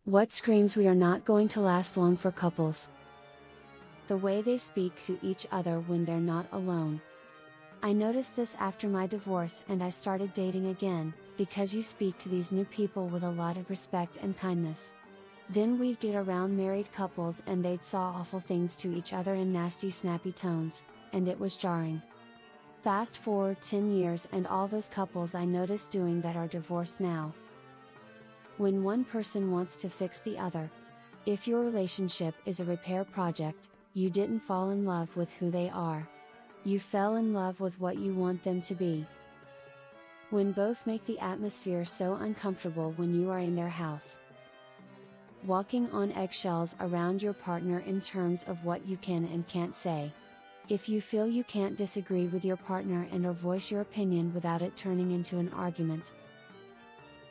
What screams we are not going to last long for couples? The way they speak to each other when they're not alone. I noticed this after my divorce and I started dating again, because you speak to these new people with a lot of respect and kindness. Then we'd get around married couples and they'd saw awful things to each other in nasty snappy tones, and it was jarring. Fast forward 10 years and all those couples I noticed doing that are divorced now. When one person wants to fix the other. If your relationship is a repair project, you didn't fall in love with who they are. You fell in love with what you want them to be. When both make the atmosphere so uncomfortable when you are in their house. Walking on eggshells around your partner in terms of what you can and can't say. If you feel you can't disagree with your partner and or voice your opinion without it turning into an argument.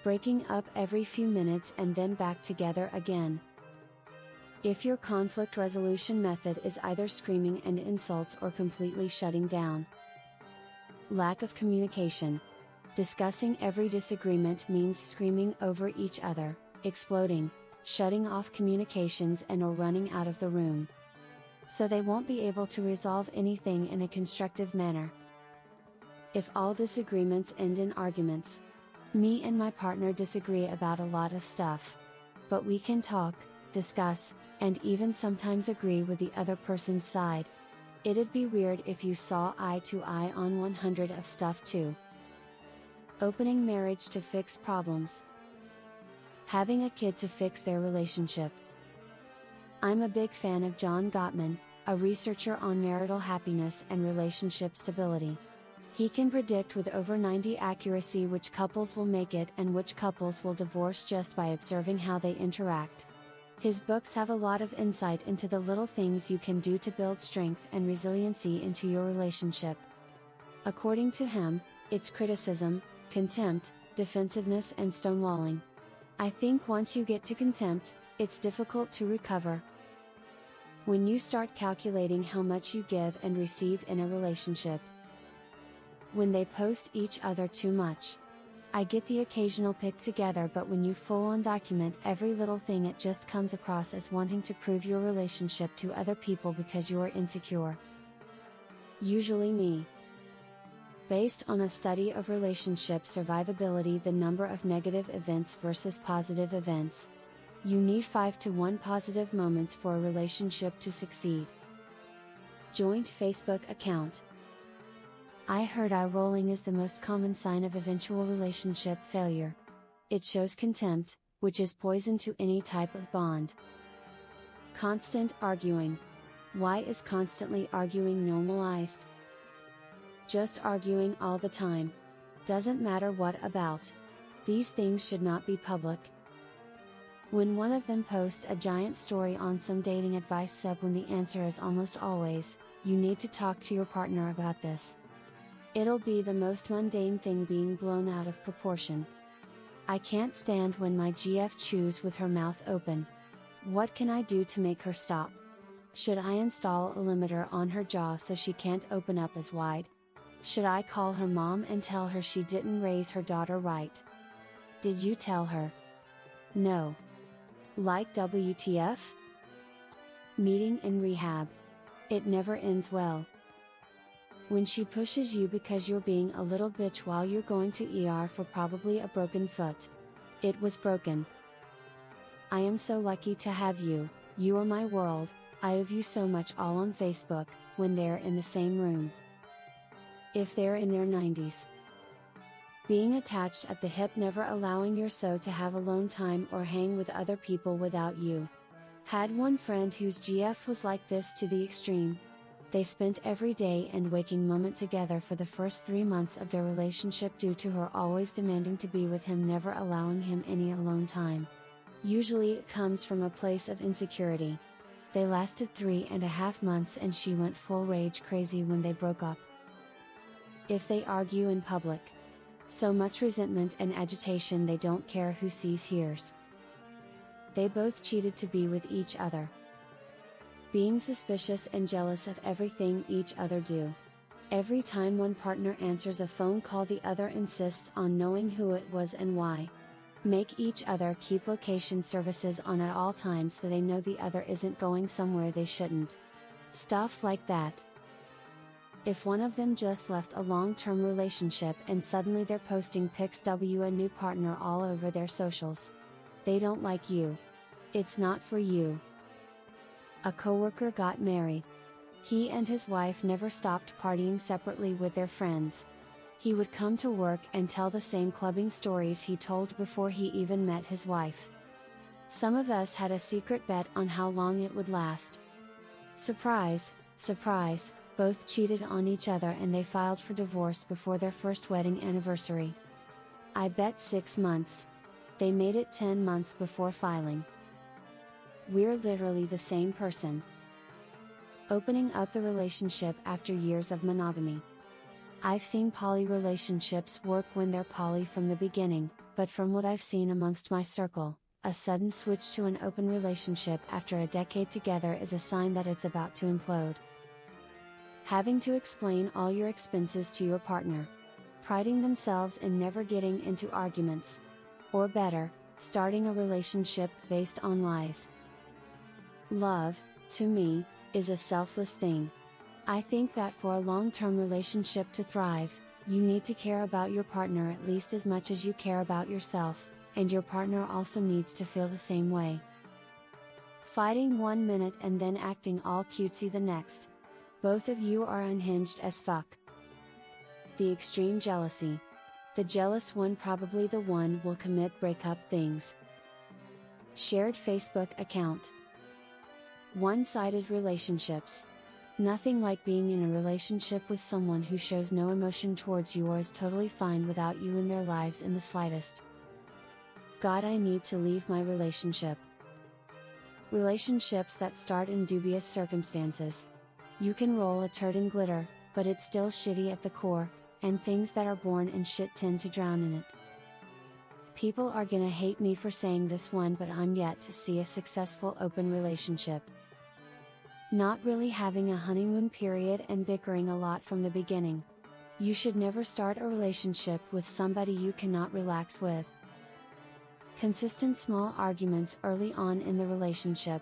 Breaking up every few minutes and then back together again. If your conflict resolution method is either screaming and insults or completely shutting down. Lack of communication. Discussing every disagreement means screaming over each other, exploding, shutting off communications and or running out of the room. So they won't be able to resolve anything in a constructive manner. If all disagreements end in arguments. Me and my partner disagree about a lot of stuff. But we can talk, discuss, and even sometimes agree with the other person's side. It'd be weird if you saw eye to eye on 100 of stuff too. Opening marriage to fix problems. Having a kid to fix their relationship. I'm a big fan of John Gottman, a researcher on marital happiness and relationship stability. He can predict with over 90% accuracy which couples will make it and which couples will divorce just by observing how they interact. His books have a lot of insight into the little things you can do to build strength and resiliency into your relationship. According to him, it's criticism, contempt, defensiveness and stonewalling. I think once you get to contempt, it's difficult to recover. When you start calculating how much you give and receive in a relationship. When they post each other too much. I get the occasional pic together, but when you full-on document every little thing, it just comes across as wanting to prove your relationship to other people because you are insecure. Usually me. Based on a study of relationship survivability, the number of negative events versus positive events. You need 5 to 1 positive moments for a relationship to succeed. Joint Facebook account. I heard eye rolling is the most common sign of eventual relationship failure. It shows contempt, which is poison to any type of bond. Constant arguing. Why is constantly arguing normalized? Just arguing all the time. Doesn't matter what about. These things should not be public. When one of them posts a giant story on some dating advice sub, when the answer is almost always, you need to talk to your partner about this. It'll be the most mundane thing being blown out of proportion. I can't stand when my GF chews with her mouth open. What can I do to make her stop? Should I install a limiter on her jaw so she can't open up as wide? Should I call her mom and tell her she didn't raise her daughter right? Did you tell her? No. Like WTF? Meeting in rehab. It never ends well. When she pushes you because you're being a little bitch while you're going to ER for probably a broken foot. It was broken. I am so lucky to have you, you are my world, I owe you so much, all on Facebook, when they're in the same room. If they're in their 90s. Being attached at the hip, never allowing your so to have alone time or hang with other people without you. Had one friend whose GF was like this to the extreme. They spent every day and waking moment together for the first 3 months of their relationship due to her always demanding to be with him, never allowing him any alone time. Usually it comes from a place of insecurity. They lasted 3.5 months and she went full rage crazy when they broke up. If they argue in public. So much resentment and agitation they don't care who sees hears. They both cheated to be with each other. Being suspicious and jealous of everything each other do. Every time one partner answers a phone call, the other insists on knowing who it was and why. Make each other keep location services on at all times so they know the other isn't going somewhere they shouldn't. Stuff like that. If one of them just left a long-term relationship and suddenly they're posting pics of a new partner all over their socials. They don't like you. It's not for you. A coworker got married. He and his wife never stopped partying separately with their friends. He would come to work and tell the same clubbing stories he told before he even met his wife. Some of us had a secret bet on how long it would last. Surprise, surprise, both cheated on each other and they filed for divorce before their first wedding anniversary. I bet 6 months. They made it 10 months before filing. We're literally the same person. Opening up the relationship after years of monogamy. I've seen poly relationships work when they're poly from the beginning, but from what I've seen amongst my circle, a sudden switch to an open relationship after a decade together is a sign that it's about to implode. Having to explain all your expenses to your partner. Priding themselves in never getting into arguments. Or better, starting a relationship based on lies. Love, to me, is a selfless thing. I think that for a long-term relationship to thrive, you need to care about your partner at least as much as you care about yourself, and your partner also needs to feel the same way. Fighting 1 minute and then acting all cutesy the next. Both of you are unhinged as fuck. The extreme jealousy. The jealous one probably the one will commit breakup things. Shared Facebook account. One-sided relationships. Nothing like being in a relationship with someone who shows no emotion towards you or is totally fine without you in their lives in the slightest. God, I need to leave my relationship. Relationships that start in dubious circumstances. You can roll a turd in glitter, but it's still shitty at the core, and things that are born in shit tend to drown in it. People are gonna hate me for saying this one, but I'm yet to see a successful open relationship. Not really having a honeymoon period and bickering a lot from the beginning. You should never start a relationship with somebody you cannot relax with. Consistent small arguments early on in the relationship.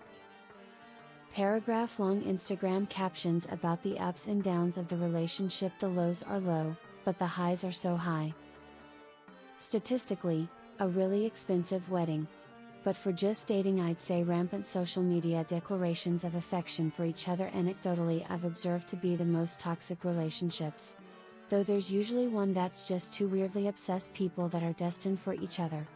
Paragraph-long Instagram captions about the ups and downs of the relationship. The lows are low, but the highs are so high. Statistically, a really expensive wedding. But for just dating, I'd say rampant social media declarations of affection for each other. Anecdotally, I've observed to be the most toxic relationships. Though there's usually one that's just two weirdly obsessed people that are destined for each other.